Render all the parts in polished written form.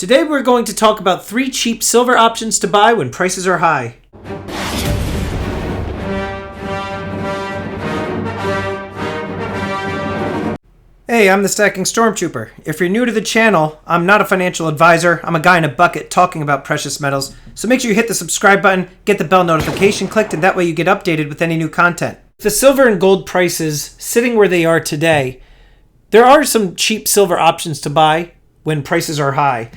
Today we're going to talk about 3 cheap silver options to buy when prices are high. Hey, I'm the Stacking Stormtrooper. If you're new to the channel, I'm not a financial advisor. I'm a guy in a bucket talking about precious metals. So make sure you hit the subscribe button, get the bell notification clicked, and that way you get updated with any new content. The silver and gold prices sitting where they are today, there are some cheap silver options to buy when prices are high.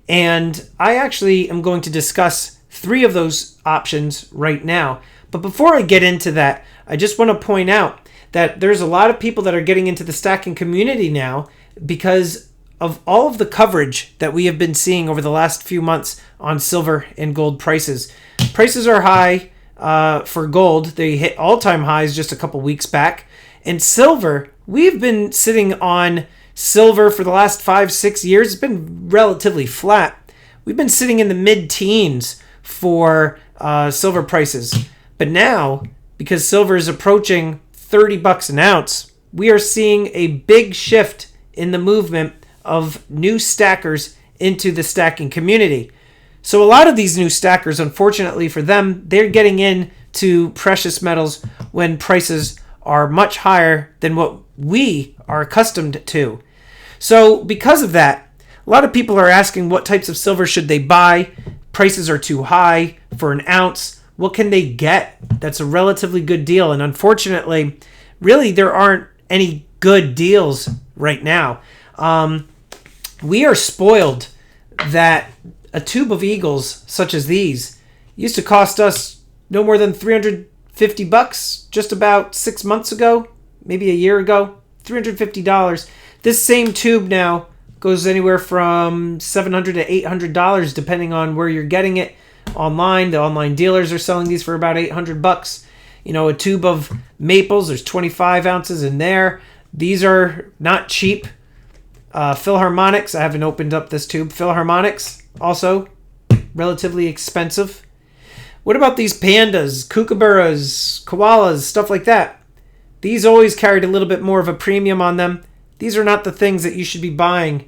And I actually am going to discuss 3 of those options right now. But before I get into that, I just want to point out that there's a lot of people that are getting into the stacking community now because of all of the coverage that we have been seeing over the last few months on silver and gold prices. Prices are high for gold. They hit all-time highs just a couple weeks back. And silver, we've been sitting on silver for the last 5-6 years. It's been relatively flat. We've been sitting in the mid-teens for silver prices. But now, because silver is approaching $30 an ounce, we are seeing a big shift in the movement of new stackers into the stacking community. So a lot of these new stackers, unfortunately for them, they're getting into precious metals when prices are much higher than what we are accustomed to. So because of that, a lot of people are asking what types of silver should they buy. Prices are too high for an ounce. What can they get that's a relatively good deal? And unfortunately, really there aren't any good deals right now. We are spoiled that a tube of Eagles such as these used to cost us no more than $350 just about 6 months ago, maybe a year ago. $350. This same tube now goes anywhere from $700 to $800 depending on where you're getting it online. The online dealers are selling these for about $800. You know, a tube of maples, there's 25 ounces in there. These are not cheap. Philharmonics, I haven't opened up this tube. Philharmonics, also relatively expensive. What about these pandas, kookaburras, koalas, stuff like that? These always carried a little bit more of a premium on them. These are not the things that you should be buying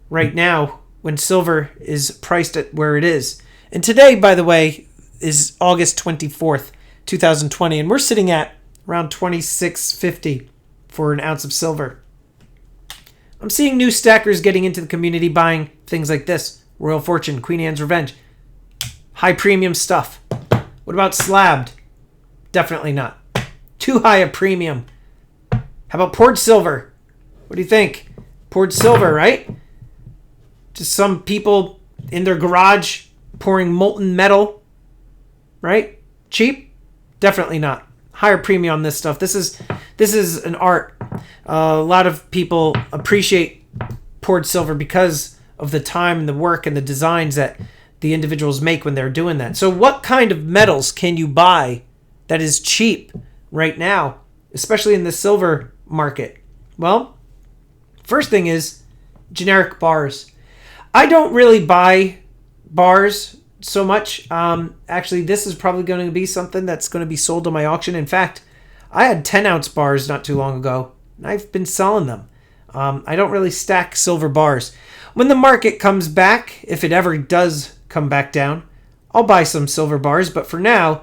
right now when silver is priced at where it is. And today, by the way, is August 24th, 2020, and we're sitting at around $26.50 for an ounce of silver. I'm seeing new stackers getting into the community buying things like this. Royal Fortune, Queen Anne's Revenge. High premium stuff. What about slabbed? Definitely not. Too high a premium. How about poured silver? What do you think? Poured silver, right? Just some people in their garage pouring molten metal, right? Cheap? Definitely not. Higher premium on this stuff. This is an art. A lot of people appreciate poured silver because of the time and the work and the designs that the individuals make when they're doing that. So what kind of metals can you buy that is cheap right now, especially in the silver market? Well, first thing is generic bars. I don't really buy bars so much. Actually, this is probably going to be something that's going to be sold on my auction. In fact, I had 10-ounce bars not too long ago, and I've been selling them. I don't really stack silver bars. When the market comes back, if it ever does come back down, I'll buy some silver bars. But for now,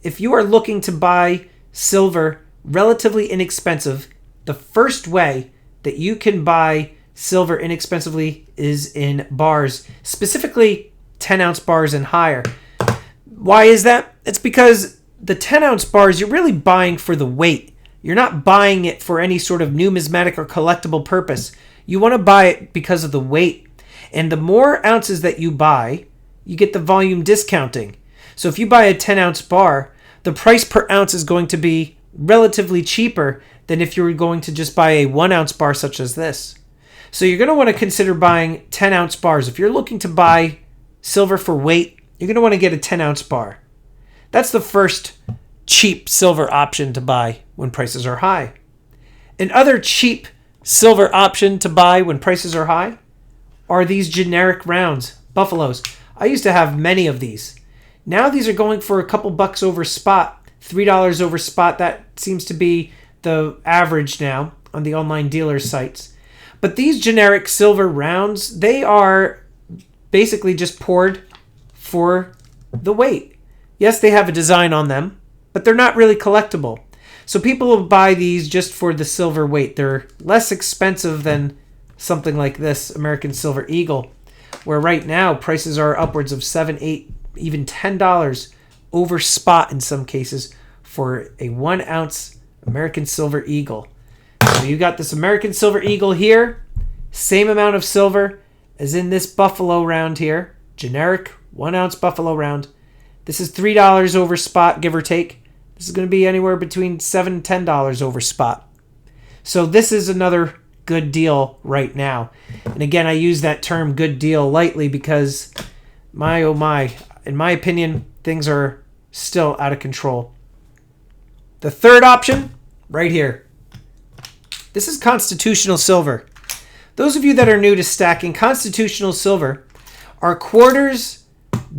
if you are looking to buy silver relatively inexpensive, the first way that you can buy silver inexpensively is in bars, specifically 10-ounce bars and higher. Why is that? It's because the 10-ounce bars, you're really buying for the weight. You're not buying it for any sort of numismatic or collectible purpose. You want to buy it because of the weight. And the more ounces that you buy, you get the volume discounting. So if you buy a 10-ounce bar, the price per ounce is going to be relatively cheaper than if you were going to just buy a 1-ounce bar such as this. So you're going to want to consider buying 10-ounce bars. If you're looking to buy silver for weight, you're going to want to get a 10-ounce bar. That's the first cheap silver option to buy when prices are high. Another cheap silver option to buy when prices are high are these generic rounds, buffaloes. I used to have many of these. Now these are going for a couple bucks over spot, $3 over spot. That seems to be the average now on the online dealer sites. But these generic silver rounds, they are basically just poured for the weight. Yes, they have a design on them, but they're not really collectible. So people will buy these just for the silver weight. They're less expensive than something like this American Silver Eagle, where right now prices are upwards of $7, $8, even $10 over spot in some cases for a 1 ounce American Silver Eagle. So you got this American Silver Eagle here, same amount of silver as in this Buffalo round here, generic 1 ounce Buffalo round. This is $3 over spot, give or take. This is going to be anywhere between $7 and $10 over spot. So this is another good deal right now. And again, I use that term good deal lightly because my oh my, in my opinion, things are still out of control. The third option, right here. This is constitutional silver. Those of you that are new to stacking, constitutional silver are quarters,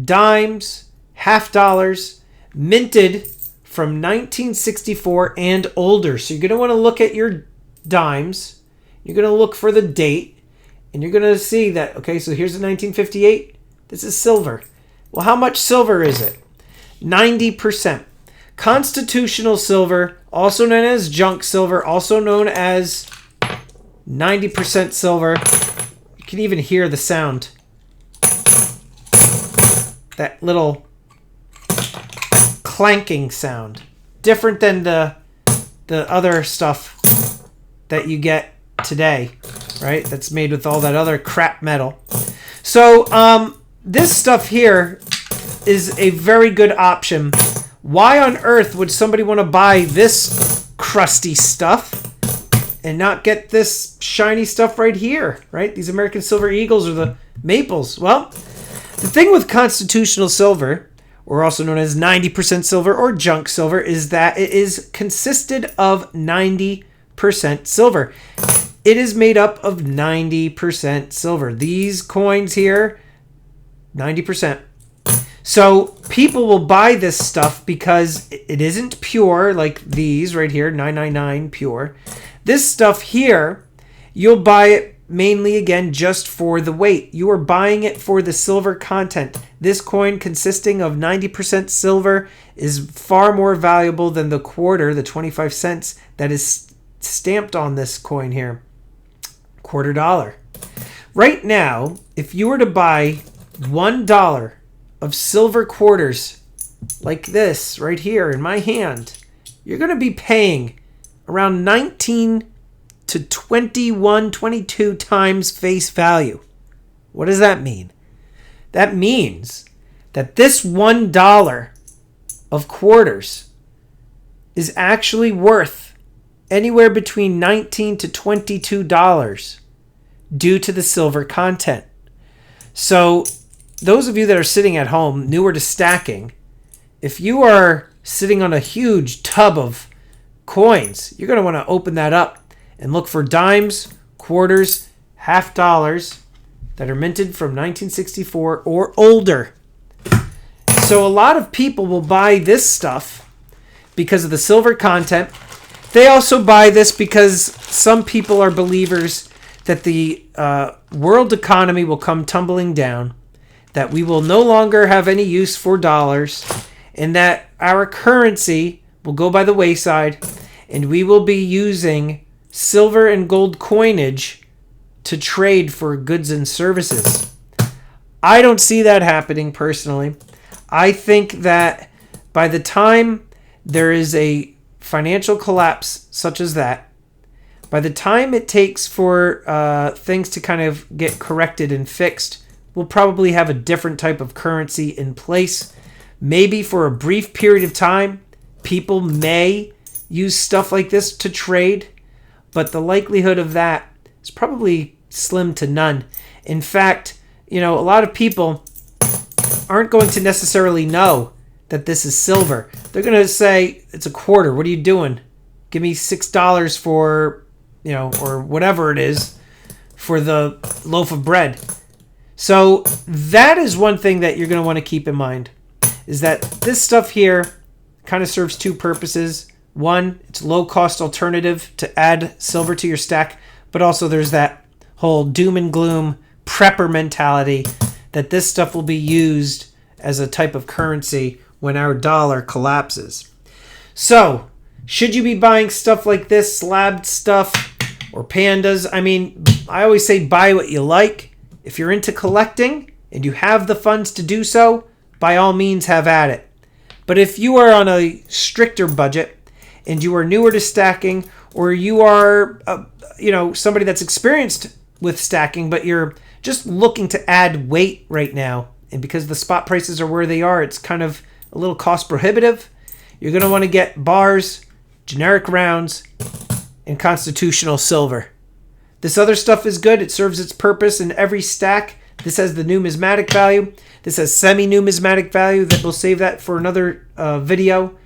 dimes, half dollars, minted from 1964 and older. So you're going to want to look at your dimes. You're going to look for the date. And you're going to see that, okay, so here's the 1958. This is silver. Well, how much silver is it? 90%. Constitutional silver, also known as junk silver, also known as 90% silver. You can even hear the sound. That little clanking sound. Different than the other stuff that you get today, right? That's made with all that other crap metal. So this stuff here is a very good option. Why on earth would somebody want to buy this crusty stuff and not get this shiny stuff right here, right? These American Silver Eagles or the Maples. Well, the thing with constitutional silver, or also known as 90% silver or junk silver, is that it is consisted of 90% silver. It is made up of 90% silver. These coins here, 90%. So people will buy this stuff because it isn't pure like these right here, 999 pure. This stuff here, you'll buy it mainly, again, just for the weight. You are buying it for the silver content. This coin consisting of 90% silver is far more valuable than the quarter, the 25 cents, that is stamped on this coin here. $0.25. Right now, if you were to buy $1 of silver quarters like this right here in my hand, you're going to be paying around 19 to 21, 22 times face value. What does that mean? That means that this $1 of quarters is actually worth anywhere between $19 to $22 due to the silver content. So those of you that are sitting at home, newer to stacking, if you are sitting on a huge tub of coins, you're going to want to open that up and look for dimes, quarters, half dollars that are minted from 1964 or older. So a lot of people will buy this stuff because of the silver content. They also buy this because some people are believers that the world economy will come tumbling down, that we will no longer have any use for dollars, and that our currency will go by the wayside, and we will be using silver and gold coinage to trade for goods and services. I don't see that happening personally. I think that by the time there is a financial collapse such as that, by the time it takes for things to kind of get corrected and fixed, we'll probably have a different type of currency in place. Maybe for a brief period of time, people may use stuff like this to trade, but the likelihood of that is probably slim to none. In fact, a lot of people aren't going to necessarily know that this is silver. They're going to say, it's a quarter. What are you doing? Give me $6 for, or whatever it is for the loaf of bread. So that is one thing that you're going to want to keep in mind, is that this stuff here kind of serves two purposes. One, it's a low-cost alternative to add silver to your stack, but also there's that whole doom and gloom prepper mentality that this stuff will be used as a type of currency when our dollar collapses. So, should you be buying stuff like this, slabbed stuff, or pandas? I mean, I always say buy what you like. If you're into collecting and you have the funds to do so, by all means have at it. But if you are on a stricter budget and you are newer to stacking, or you are somebody that's experienced with stacking, but you're just looking to add weight right now, and because the spot prices are where they are, it's kind of a little cost prohibitive, you're going to want to get bars, generic rounds, and constitutional silver. This other stuff is good. It serves its purpose in every stack. This has the numismatic value. This has semi-numismatic value. That we'll save that for another video.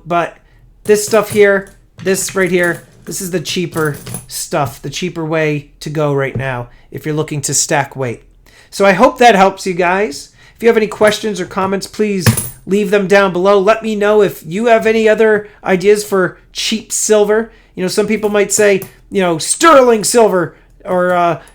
But this stuff here, this right here, this is the cheaper stuff, the cheaper way to go right now if you're looking to stack weight. So I hope that helps you guys. If you have any questions or comments, please leave them down below. Let me know if you have any other ideas for cheap silver. Some people might say, sterling silver or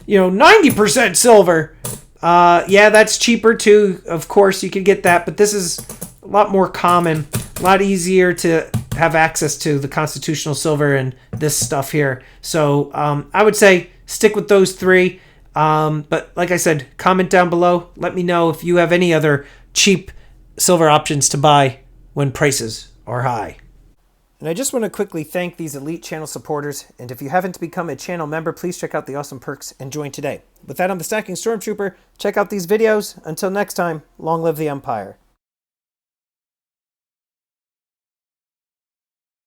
90% silver. Yeah, that's cheaper too. Of course, you can get that, but this is a lot more common, a lot easier to have access to the constitutional silver and this stuff here. So I would say stick with those three. But like I said, comment down below. Let me know if you have any other cheap silver options to buy when prices are high. And I just want to quickly thank these elite channel supporters. And if you haven't become a channel member, please check out the awesome perks and join today. With that, I'm the Stacking Stormtrooper. Check out these videos. Until next time, long live the Empire.